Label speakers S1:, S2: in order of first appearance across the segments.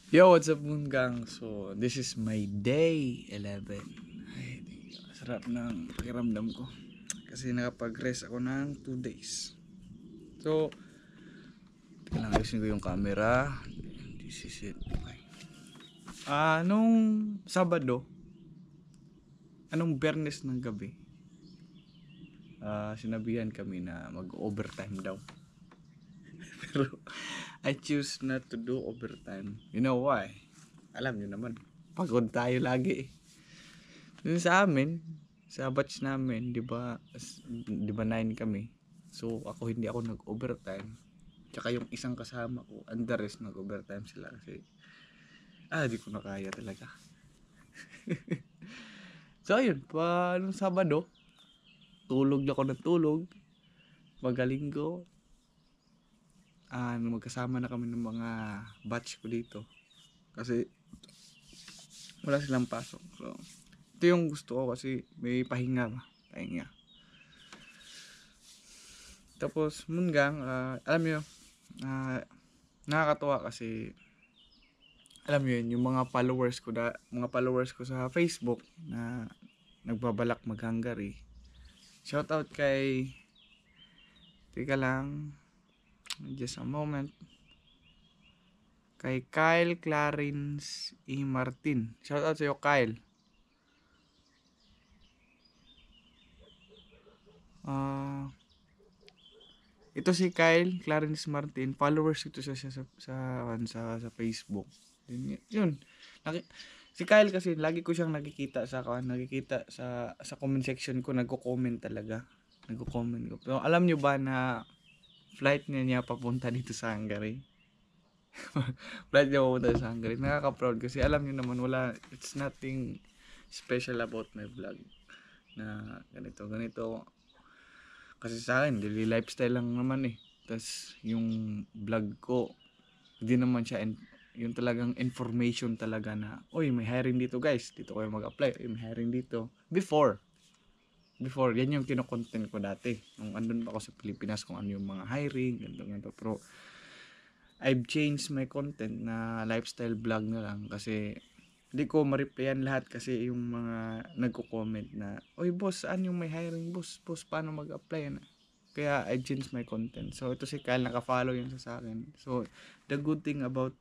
S1: Yo, what's up Moon Gang? So, this is my day 11. Ay, sarap ng pakiramdam ko. Kasi nakapag-rest ako ng 2 days. So, kailangan ayusin ko yung camera. This is it. Okay. Nung Sabado, anong Bernes ng gabi, sinabihan kami na mag-overtime daw. Pero, I choose not to do overtime. You know why? Alam nyo naman, pagod tayo lagi eh. Dun sa amin, sa batch namin, 'di ba 9 kami. So hindi ako nag-overtime. Tsaka yung isang kasama ko, and the rest nag-overtime sila kasi di ko na kaya talaga. So ayun, nung Sabado, tulog ako ng tulog. Magaling ko. Magkasama na kami ng mga batch ko dito. Kasi wala silang pasok. So ito yung gusto ko kasi may pahinga ba? Pahinga. Tapos Mungang, alam niyo, nakakatuwa kasi alam niyo yun, yung mga followers ko sa Facebook na nagbabalak mag-Hungary. Shout out kay Teka lang, just a moment. Kay Kyle Clarence E. Martin. Shout out sa iyo, Kyle. Ito si Kyle Clarence Martin, followers ito siya sa Facebook. Yun. Si Kyle kasi lagi ko siyang nakikita sa comment section ko, nagko-comment talaga. Nagko-comment ko. Pero alam niyo ba na flight niya papunta dito sa Hungary? Flight niya papunta sa Hungary. Nakaka-proud kasi alam niyo naman it's nothing special about my vlog na ganito. Kasi sa akin, daily lifestyle lang naman eh. Tapos yung vlog ko, hindi naman siya yung talagang information talaga na, oy, may hiring dito guys, dito kayo mag-apply, may hiring dito. Before, yan yung kino-content ko dati. Nung andun pa ako sa Pilipinas, kung ano yung mga hiring, ganito. Pero, I've changed my content na lifestyle vlog na lang kasi hindi ko ma-replyan lahat kasi yung mga nagko-comment na, oy boss, saan yung may hiring boss? Boss, paano mag-apply? Kaya I changed my content. So ito si Kyle, naka-follow yun sa akin. So the good thing about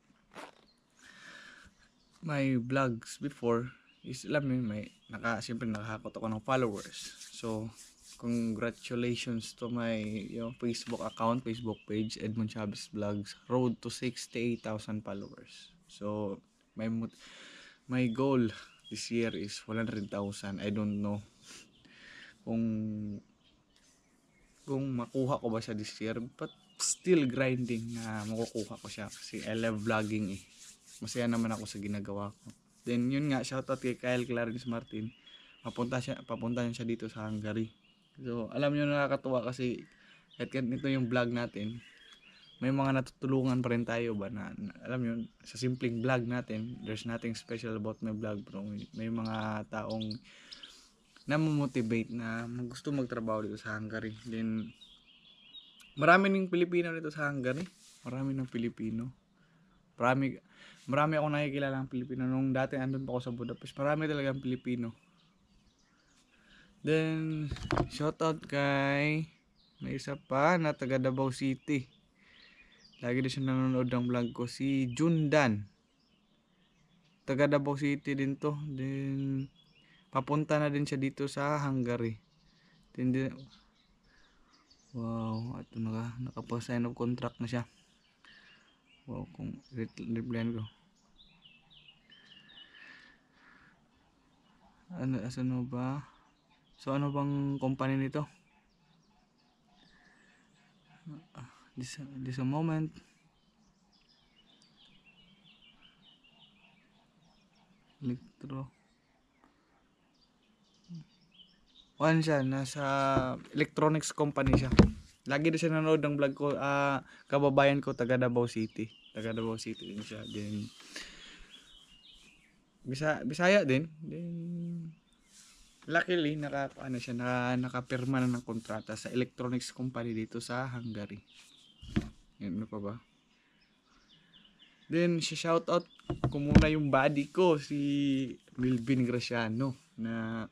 S1: my vlogs before is, alam mo yun, siyempre nakahakot ako ng followers. So congratulations to my Facebook account, Facebook page, Edmond Chavez Vlogs, road to 68,000 followers. So my goal this year is 100,000. I don't know kung makuha ko ba siya this year, but still grinding na makukuha ko siya kasi I love vlogging eh. Masaya naman ako sa ginagawa ko. Then yun nga, shoutout kay Kyle Clarence Martin. Papunta niya siya dito sa Hungary. So alam niyo, nakakatuwa kasi kahit ganito yung vlog natin, may mga natutulungan pa rin tayo ba na alam niyo, sa simpleng vlog natin, there's nothing special about my vlog, bro. May mga taong namomotivate na gusto magtrabaho dito sa Hungary. Then marami ng Pilipino dito sa Hungary. Marami ng Pilipino. Marami akong nakikilala ng Pilipino. Nung dati andun pa ako sa Budapest, marami talagang Pilipino. Then, shoutout kay may isa pa na taga Davao City. Lagi din siya nanonood ng vlog ko. Si Jundan. Taga Davao City din to. Then, papunta na din siya dito sa Hungary. Then, wow, ito naka-sign of contract na siya. Wow, kung replyan ko. Ano ba? So ano bang company nito? This a moment. Electro. Siya, nasa electronics company siya. Lagi din siya nanonood ng vlog ko. Kababayan ko, taga Davao City. Taga Davao City din siya. Then, Bisaya din. Then, luckily, nakapirma na ng kontrata sa electronics company dito sa Hungary. Yan, ano pa ba? Then, shoutout ko muna yung body ko, si Melvin Graciano, na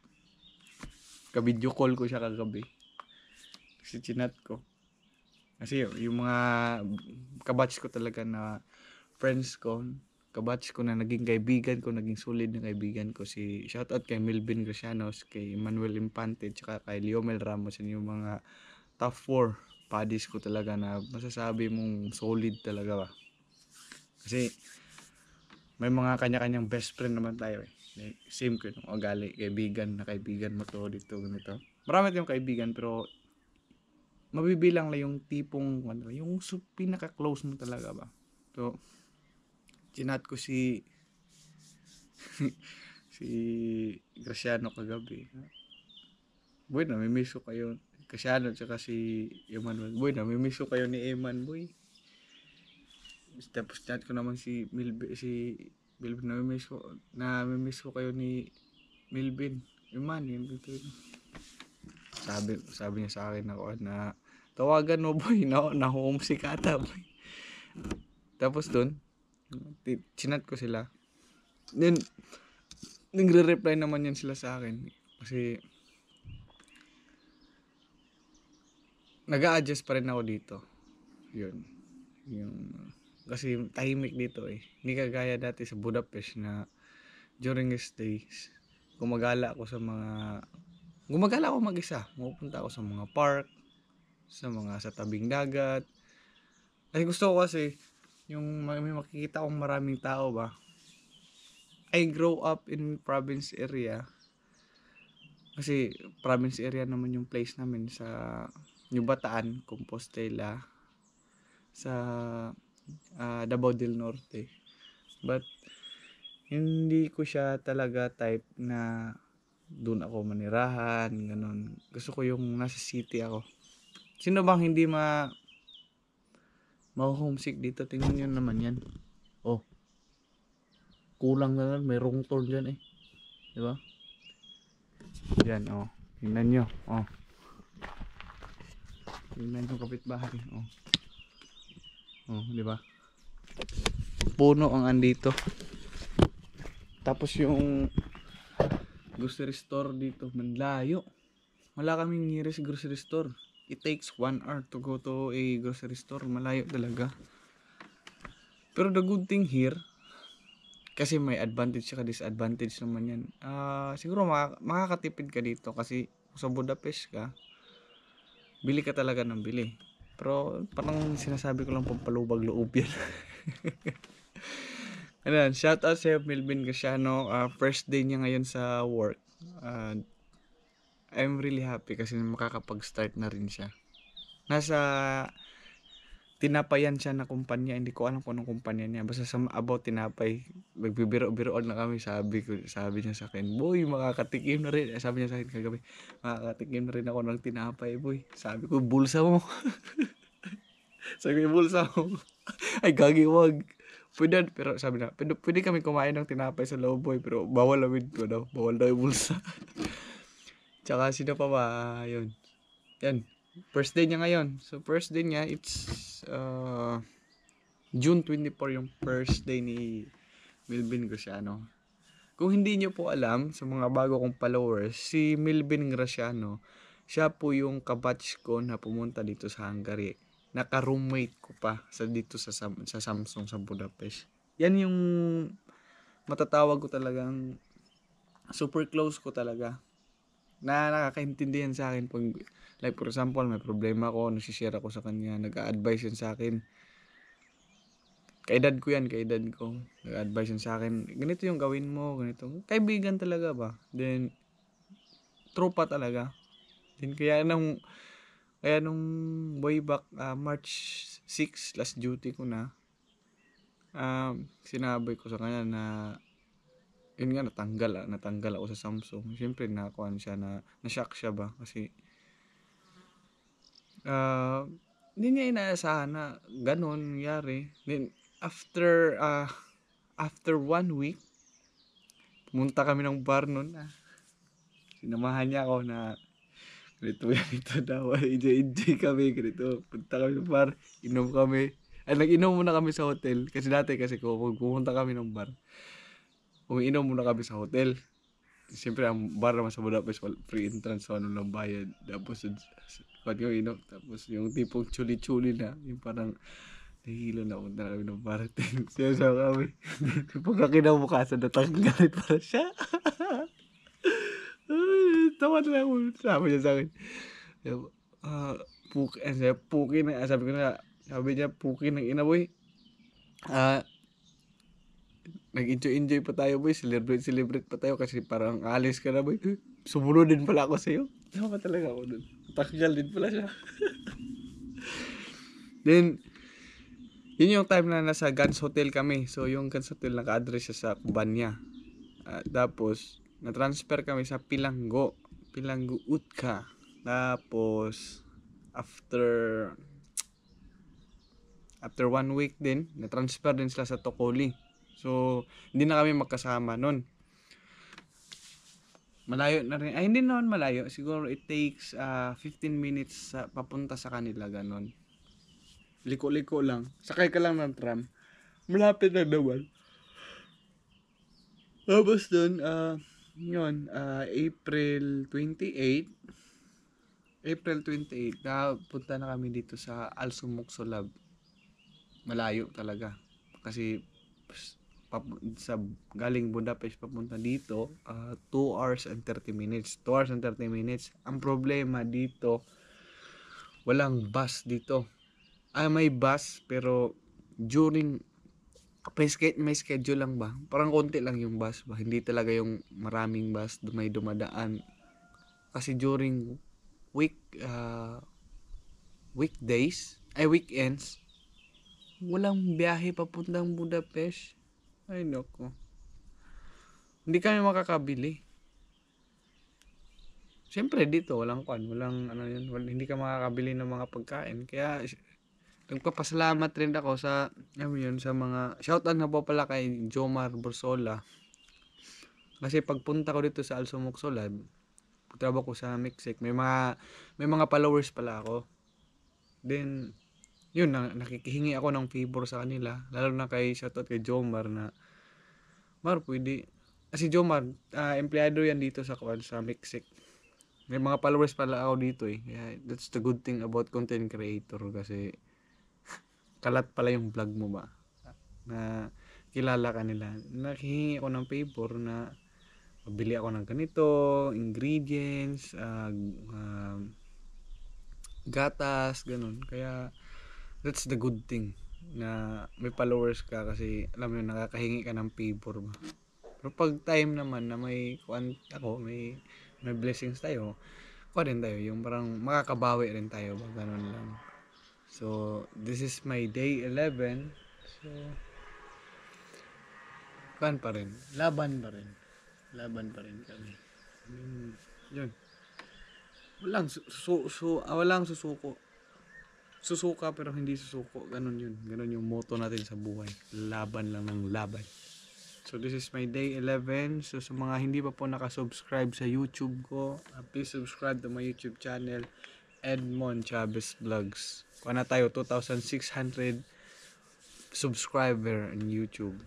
S1: ka-video call ko siya kagabi. Kasi chinat ko. Kasi yung mga kabatch ko talaga na friends ko, kabatch ko na naging kaibigan ko, naging solid na kaibigan ko, si shoutout kay Melvin Graciano, kay Manuel Infante, tsaka kay Liomel Ramos, yun yung mga top 4 buddies ko talaga na masasabi mong solid talaga ba. Kasi may mga kanya-kanyang best friend naman tayo eh. Like, same ko yung ugali, kaibigan na kaibigan mo to dito ganito. Marami tayong kaibigan pero mabibilang lang yung tipong ano, yung pinaka-close mo talaga ba. So, chinat ko si si Graciano kagabi. Boy, namimiss ko kayo. Graciano tsaka si Emmanuel. Boy, namimiss ko kayo ni Eman, boy. Tapos chat ko naman si Milvin, namimiss ko kayo ni Milvin. Eman, yun dito. Sabi niya sa akin ako na tawagan mo boy, na homesick ata boy. Tapos doon, chinat ko sila. Then, nagre-reply naman yan sila sa akin. Kasi, nag-a-adjust pa rin ako dito. Yun. Kasi tahimik dito eh. Hindi kagaya dati sa Budapest na during his days, gumagala ako mag-isa. Pupunta ako sa mga park, sa tabing dagat. Kasi gusto ko kasi, yung may makikita akong maraming tao ba. I grow up in province area. Kasi province area naman yung place namin sa New Bataan, Compostela, sa Davao del Norte. But hindi ko siya talaga type na doon ako manirahan, ganun. Gusto ko yung nasa city ako. Sino bang hindi ma-homesick dito? Tingnan nyo naman yan. Oh, kulang na lang, may wrong turn dyan eh. Diba? Yan, oh. Tingnan nyo, oh. Tingnan nyo kapitbahay, oh. Oh, diba? Puno ang andito. Tapos yung grocery store dito, manlayo. Wala kaming nearest grocery store. It takes 1 hour to go to a grocery store. Malayo talaga. Pero the good thing here, kasi may advantage at disadvantage naman yan. Siguro makakatipid ka dito kasi sa Budapest ka, bili ka talaga ng bili. Pero parang sinasabi ko lang pampalubag loob yan. Ayan, shout out sa Melvin Graciano. First day niya ngayon sa work. I'm really happy kasi makakapag-start na rin siya. Nasa tinapayan siya na kumpanya, hindi ko alam kung anong kumpanya niya. Basta sa about tinapay, nagbibiro-biroon na kami, sabi niya sa akin, boy, makakatikim na rin. Sabi niya sa akin kagabi, makakatikim na rin ako ng tinapay, boy. Sabi ko, bulsa mo. Sabi ko, bulsa mo. Ay, gagi, wag. Pwede, pero sabi na, pwede kami kumain ng tinapay sa loob, boy, pero bawal na ko daw. Bawal daw yung bulsa. Tsaka sino pa ba? Yun. Yan. First day niya ngayon. So, first day niya, it's June 24 yung first day ni Melvin Graciano. Kung hindi nyo po alam, sa mga bago kong followers, si Melvin Graciano, siya po yung kabatch ko na pumunta dito sa Hungary. Naka-roommate ko pa dito sa Samsung sa Budapest. Yan yung matatawag ko talagang super close ko talaga. Na nakakaintindihan sa akin pag, like for example, may problema ko, nasishare ako sa kanya, nag-a-advise yan sa akin. Kaedad ko yan, nag-a-advise yan sa akin, ganito yung gawin mo, ganito. Kaibigan talaga ba? Then, tropa talaga. Then, kaya nung way back, March 6, last duty ko na, sinabi ko sa kanya na, yun nga, natanggal ako sa Samsung. Siyempre, nakakuhan siya na-shock siya ba? Kasi, hindi niya inaasahan na ganun nangyari. Then, after 1 week, pumunta kami ng bar nun. Sinamahan niya ako na, ganito daw, enjoy kami, ganito. Punta kami ng bar, inom kami. Ay, nag-inom muna kami sa hotel. Kasi dati kasi kung pumunta kami ng bar, umiinom muna kami sa hotel. Siyempre, ang bar naman sa Budapest, free entrance, so ano lang bayad. Tapos, kung yung inom, tapos yung tipong chuli-chuli na, yung parang, nahihilo na punta na kami ng bar. Siya kami. Pagkakinabukasan, natanggalit para siya. Tawa na lang ako. Sabi niya sa akin, puki, puki na, sabi ko na, sabi niya, puki ng ina boy. Nag-enjoy pa tayo boy, celebrate pa tayo kasi parang alis ka na boy. Sumunod din pala ako sa'yo. Tama talaga ako dun. Takgal din pala siya. Then, yun yung time na nasa Gans Hotel kami. So, yung Gans Hotel naka-address siya sa Kubanya. Tapos, na-transfer kami sa Pilanggo Utka. Tapos, after 1 week din, na-transfer din sila sa Tocoli. So, hindi na kami magkasama nun. Malayo na rin. Ay, hindi naman malayo. Siguro it takes 15 minutes papunta sa kanila, ganon. Liko-liko lang. Sakay ka lang ng tram. Malapit na naman. Tapos dun, yun, April 28, punta na kami dito sa Alsumokso Lab. Malayo talaga. Kasi, sa galing Budapest papunta dito, 2 hours and 30 minutes. 2 hours and 30 minutes. Ang problema dito, walang bus dito. May bus, pero during may schedule lang ba? Parang konti lang yung bus ba? Hindi talaga yung maraming bus may dumadaan. Kasi during weekends, walang biyahe papuntang Budapest. Ay nako. Hindi kami makakabili. Siyempre dito walang hindi ka makakabili ng mga pagkain. Kaya nagpapasalamat rin ako sa sa mga shoutout na po pala kay Jomar Borsola. Kasi pagpunta ko dito sa Alsumokso Lab, trabaho ko sa Mixec, may mga followers pala ako. Then yun, nakikihingi ako ng favor sa kanila, lalo na shoutout kay Jomar na pwede. Kasi Jomar, empleyado yan dito sa Mixec. May mga followers pala ako dito eh. Kaya that's the good thing about content creator kasi kalat pala yung vlog mo ba na kilala ka nila. Nakihingi ako ng favor na mabili ako ng ganito, ingredients, gatas, ganun. Kaya that's the good thing na may followers ka kasi alam mo yun, nakakahingi ka ng favor ba. Pero pag time naman na may blessings tayo, rin tayo yung parang makakabawi rin tayo ba, ganun lang. So, this is my day 11. So, laban pa rin kami. Yun. Walang susuko. Susuka pero hindi susuko. Ganun yun. Ganun yung motto natin sa buhay. Laban lang ng laban. So, this is my day 11. So, sa mga hindi pa po nakasubscribe sa YouTube ko, please subscribe to my YouTube channel, Edmond Chavez Vlogs. Kuha na tayo 2,600 subscriber in YouTube.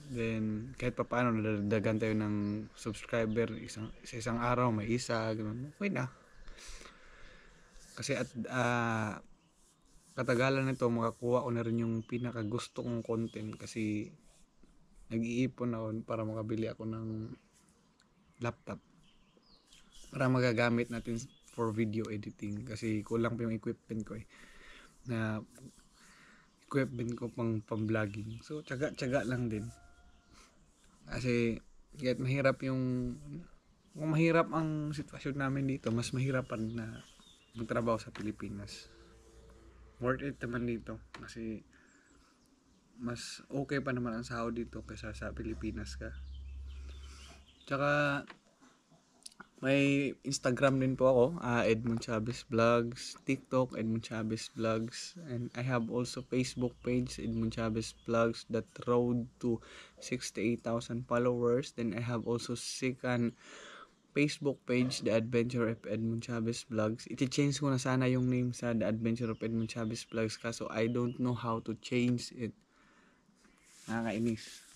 S1: Then kahit pa paano nadagdagan tayo ng subscriber isang araw may isa, ganun. Okay na. Kasi at katagalan nito makakuha ko na rin yung pinakagusto kong content kasi nag-iipon ako para makabili ako ng laptop para magagamit natin for video editing kasi kulang pa yung equipment ko na equipment ko pang vlogging. So tiyaga lang din kasi kahit mahirap kung mahirap ang sitwasyon namin dito, mas mahirapan na magtrabaho sa Pilipinas. Worth it naman dito kasi mas okay pa naman ang sahod dito kaysa sa Pilipinas ka. Tsaka may Instagram din po ako, Edmond Chavez Vlogs, TikTok, Edmond Chavez Vlogs, and I have also Facebook page, Edmond Chavez Vlogs, that road to 68,000 followers. Then I have also second Facebook page, The Adventure of Edmund Chavez Vlogs. I-change ko na sana yung name sa The Adventure of Edmund Chavez Vlogs, kaso I don't know how to change it. Nakakainis.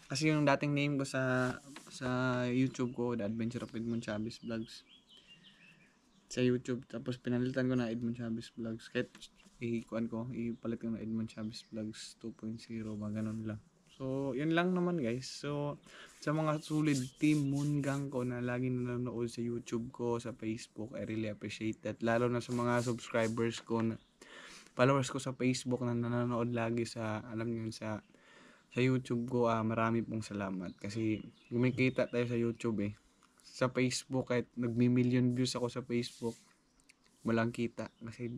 S1: Kasi yung dating name ko sa YouTube ko, The Adventure of Edmund Chavez Vlogs. Sa YouTube, tapos pinalitan ko na Edmund Chavez Vlogs. Kahit ipalit ko na Edmund Chavez Vlogs 2.0, mga ganun lang. So, yun lang naman guys. So, sa mga solid team Moongang ko na laging nanonood sa YouTube ko, sa Facebook, I really appreciate that. Lalo na sa mga subscribers ko, followers ko sa Facebook na nanonood lagi sa, alam niyo yun, sa YouTube ko. Marami pong salamat. Kasi kumikita tayo sa YouTube eh. Sa Facebook, kahit nagmi-million views ako sa Facebook, walang kita. Kasi,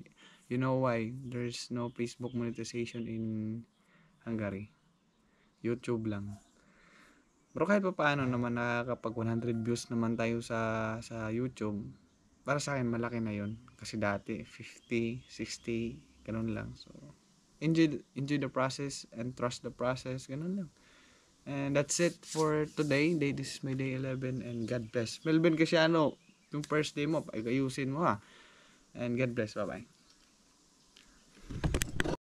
S1: you know why? There's no Facebook monetization in Hungary. YouTube lang. Pero kahit pa paano naman nakakapag 100 views naman tayo sa YouTube. Para sa akin malaki na 'yon kasi dati 50, 60 ganun lang. So enjoy the process and trust the process, ganun lang. And that's it for today. This is my day 11 and God bless. Melvin Casiano, yung first day mo, ayusin mo ha. And God bless. Bye-bye.